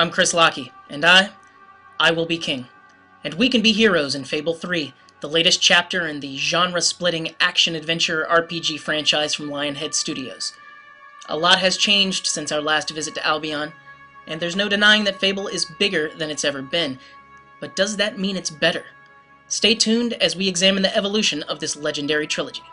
I'm Chris Lockey, and I will be king. And we can be heroes in Fable 3, the latest chapter in the genre-splitting action-adventure RPG franchise from Lionhead Studios. A lot has changed since our last visit to Albion, and there's no denying that Fable is bigger than it's ever been. But does that mean it's better? Stay tuned as we examine the evolution of this legendary trilogy.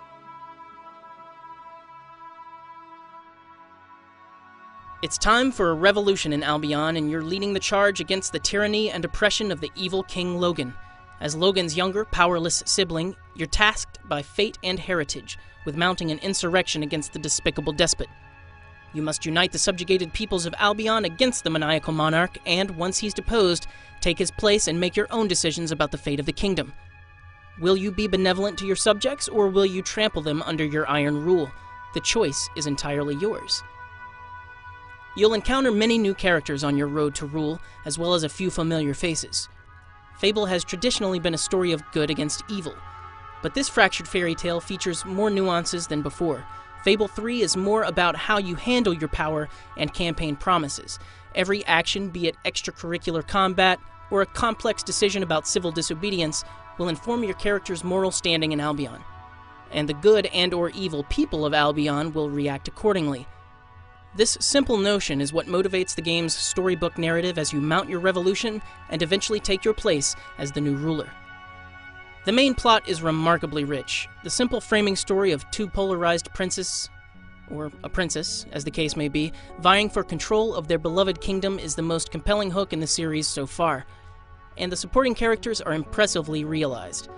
It's time for a revolution in Albion, and you're leading the charge against the tyranny and oppression of the evil King Logan. As Logan's younger, powerless sibling, you're tasked by fate and heritage with mounting an insurrection against the despicable despot. You must unite the subjugated peoples of Albion against the maniacal monarch, and once he's deposed, take his place and make your own decisions about the fate of the kingdom. Will you be benevolent to your subjects, or will you trample them under your iron rule? The choice is entirely yours. You'll encounter many new characters on your road to rule, as well as a few familiar faces. Fable has traditionally been a story of good against evil, but this fractured fairy tale features more nuances than before. Fable 3 is more about how you handle your power and campaign promises. Every action, be it extracurricular combat or a complex decision about civil disobedience, will inform your character's moral standing in Albion. And the good and/or evil people of Albion will react accordingly. This simple notion is what motivates the game's storybook narrative as you mount your revolution and eventually take your place as the new ruler. The main plot is remarkably rich. The simple framing story of two polarized princes, or a princess, as the case may be, vying for control of their beloved kingdom is the most compelling hook in the series so far, and the supporting characters are impressively realized.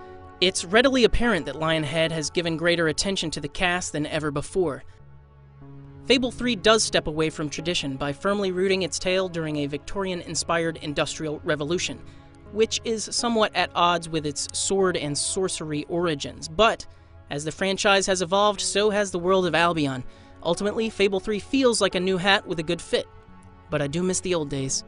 It's readily apparent that Lionhead has given greater attention to the cast than ever before. Fable 3 does step away from tradition by firmly rooting its tale during a Victorian-inspired industrial revolution, which is somewhat at odds with its sword and sorcery origins. But as the franchise has evolved, so has the world of Albion. Ultimately, Fable 3 feels like a new hat with a good fit, but I do miss the old days.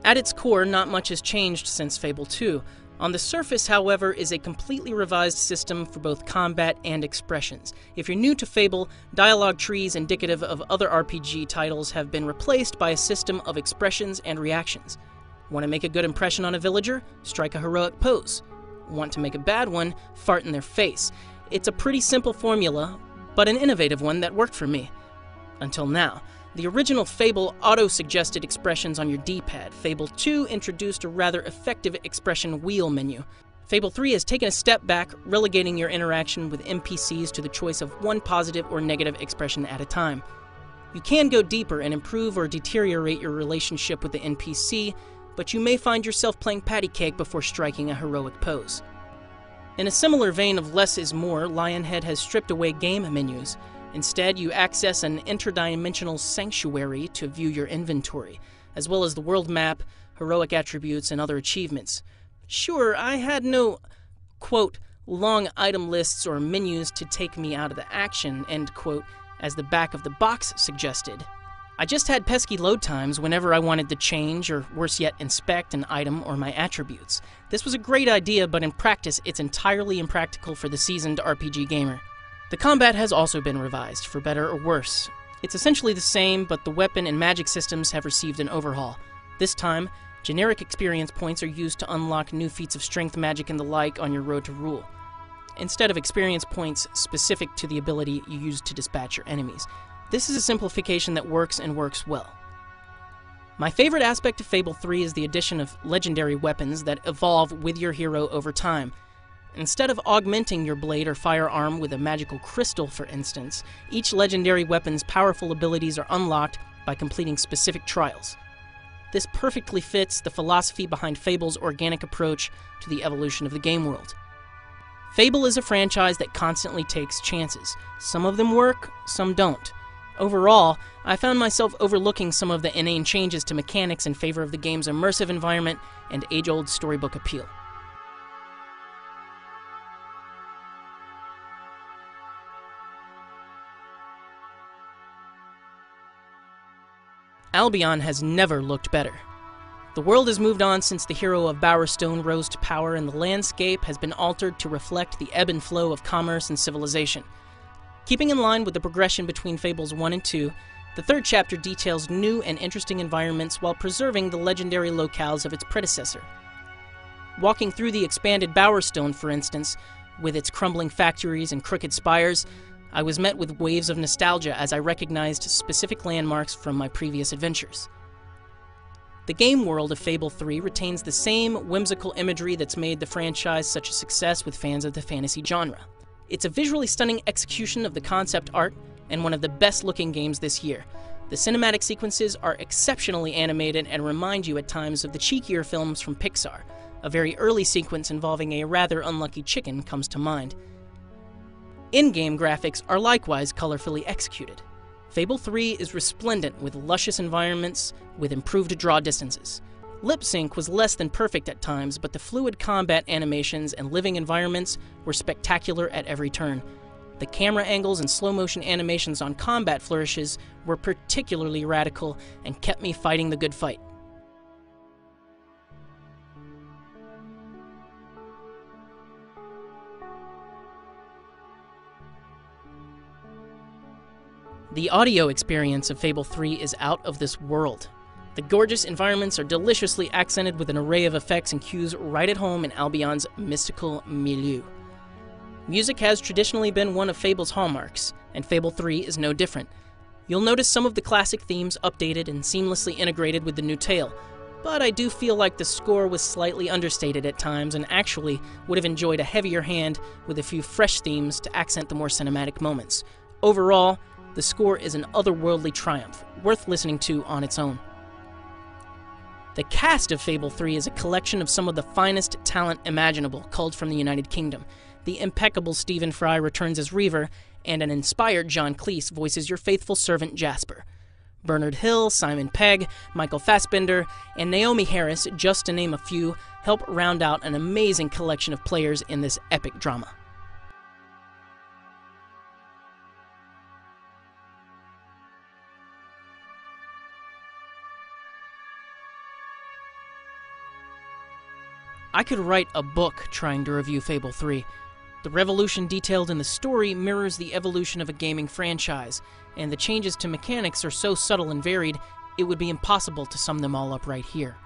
At its core, not much has changed since Fable 2. On the surface, however, is a completely revised system for both combat and expressions. If you're new to Fable, dialogue trees indicative of other RPG titles have been replaced by a system of expressions and reactions. Want to make a good impression on a villager? Strike a heroic pose. Want to make a bad one? Fart in their face. It's a pretty simple formula, but an innovative one that worked for me. Until now. The original Fable auto-suggested expressions on your D-pad. Fable 2 introduced a rather effective expression wheel menu. Fable 3 has taken a step back, relegating your interaction with NPCs to the choice of one positive or negative expression at a time. You can go deeper and improve or deteriorate your relationship with the NPC, but you may find yourself playing patty cake before striking a heroic pose. In a similar vein of less is more, Lionhead has stripped away game menus. Instead, you access an interdimensional sanctuary to view your inventory, as well as the world map, heroic attributes, and other achievements. Sure, I had no, quote, long item lists or menus to take me out of the action, end quote, as the back of the box suggested. I just had pesky load times whenever I wanted to change, or worse yet, inspect an item or my attributes. This was a great idea, but in practice, it's entirely impractical for the seasoned RPG gamer. The combat has also been revised, for better or worse. It's essentially the same, but the weapon and magic systems have received an overhaul. This time, generic experience points are used to unlock new feats of strength, magic, and the like on your road to rule, instead of experience points specific to the ability you use to dispatch your enemies. This is a simplification that works and works well. My favorite aspect of Fable 3 is the addition of legendary weapons that evolve with your hero over time. Instead of augmenting your blade or firearm with a magical crystal, for instance, each legendary weapon's powerful abilities are unlocked by completing specific trials. This perfectly fits the philosophy behind Fable's organic approach to the evolution of the game world. Fable is a franchise that constantly takes chances. Some of them work, some don't. Overall, I found myself overlooking some of the inane changes to mechanics in favor of the game's immersive environment and age-old storybook appeal. Albion has never looked better. The world has moved on since the hero of Bowerstone rose to power, and the landscape has been altered to reflect the ebb and flow of commerce and civilization. Keeping in line with the progression between Fables 1 and 2, the third chapter details new and interesting environments while preserving the legendary locales of its predecessor. Walking through the expanded Bowerstone, for instance, with its crumbling factories and crooked spires, I was met with waves of nostalgia as I recognized specific landmarks from my previous adventures. The game world of Fable 3 retains the same whimsical imagery that's made the franchise such a success with fans of the fantasy genre. It's a visually stunning execution of the concept art and one of the best-looking games this year. The cinematic sequences are exceptionally animated and remind you at times of the cheekier films from Pixar. A very early sequence involving a rather unlucky chicken comes to mind. In-game graphics are likewise colorfully executed. Fable 3 is resplendent with luscious environments with improved draw distances. Lip sync was less than perfect at times, but the fluid combat animations and living environments were spectacular at every turn. The camera angles and slow-motion animations on combat flourishes were particularly radical and kept me fighting the good fight. The audio experience of Fable 3 is out of this world. The gorgeous environments are deliciously accented with an array of effects and cues right at home in Albion's mystical milieu. Music has traditionally been one of Fable's hallmarks, and Fable 3 is no different. You'll notice some of the classic themes updated and seamlessly integrated with the new tale, but I do feel like the score was slightly understated at times and actually would have enjoyed a heavier hand with a few fresh themes to accent the more cinematic moments. Overall, the score is an otherworldly triumph, worth listening to on its own. The cast of Fable 3 is a collection of some of the finest talent imaginable, culled from the United Kingdom. The impeccable Stephen Fry returns as Reaver, and an inspired John Cleese voices your faithful servant Jasper. Bernard Hill, Simon Pegg, Michael Fassbender, and Naomi Harris, just to name a few, help round out an amazing collection of players in this epic drama. I could write a book trying to review Fable 3. The revolution detailed in the story mirrors the evolution of a gaming franchise, and the changes to mechanics are so subtle and varied, it would be impossible to sum them all up right here.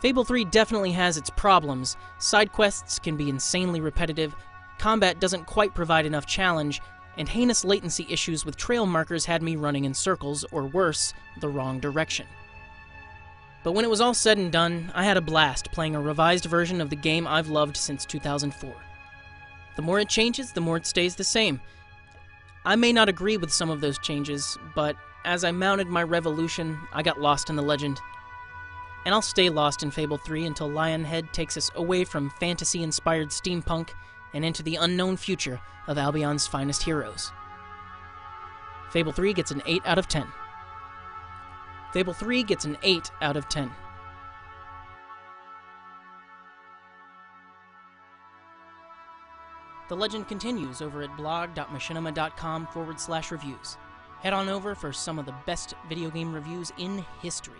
Fable 3 definitely has its problems. Side quests can be insanely repetitive, combat doesn't quite provide enough challenge, and heinous latency issues with trail markers had me running in circles, or worse, the wrong direction. But when it was all said and done, I had a blast playing a revised version of the game I've loved since 2004. The more it changes, the more it stays the same. I may not agree with some of those changes, but as I mounted my revolution, I got lost in the legend. And I'll stay lost in Fable 3 until Lionhead takes us away from fantasy-inspired steampunk and into the unknown future of Albion's finest heroes. Fable 3 gets an 8 out of 10. Fable 3 gets an 8 out of 10. The legend continues over at blog.machinima.com/reviews. Head on over for some of the best video game reviews in history.